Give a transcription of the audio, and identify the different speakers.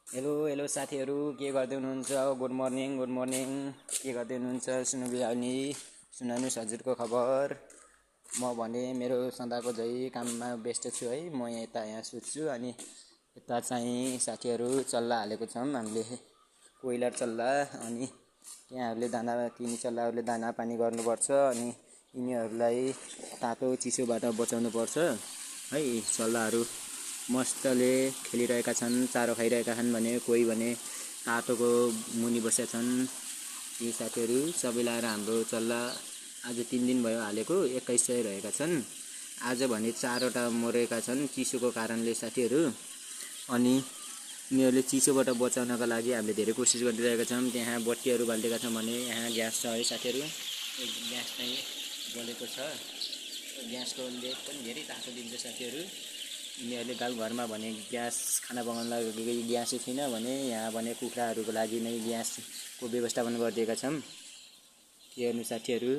Speaker 1: Hello hello साथीहरू, के गर्दै हुनुहुन्छ? गुड मर्निङ के गर्दै हुनुहुन्छ? सुन्नु सुनाउनुहोस् हजुरको खबर। म भने मेरो सदाको झै काममा व्यस्त छु है। म यहाँ सुत्छु। अनि यता चाहिँ साथीहरू चल्ला हालेको छौँ हामीले, कोइलर चल्ला। अनि यहाँहरूले तिनी चल्लाहरूले दाना पानी गर्नुपर्छ। अनि यिनीहरूलाई तातो चिसोबाट बचाउनुपर्छ है। चल्लाहरू मस्तले खेलिरहेका छन्, चारो खाइरहेका छन् भने कोही भने तातोको मुनि बसेका छन्। यी साथीहरू सबैलाई हाम्रो चल्ला आज 3 दिन भयो हालेको, 2100 रहेका छन्। आज भने 4वटा मरेका छन् चिसोको कारणले साथीहरू। अनि यिनीहरूले चिसोबाट बचाउनका लागि हामीले धेरै कोसिस गरिरहेका छौँ। त्यहाँ बत्तीहरू बालिदिएका छौँ भने यहाँ ग्यास छ है साथीहरू। ग्यास चाहिँ बलेको छ। ग्यासको लेप पनि धेरै तातो दिन्छ साथीहरू। यिनीहरूले घरमा भने ग्यास खाना पकाउन लागि ग्यासै छैन भने यहाँ भने कुखुराहरूको लागि नै ग्यासको व्यवस्थापन गरिदिएका छौँ। के गर्नु साथीहरू।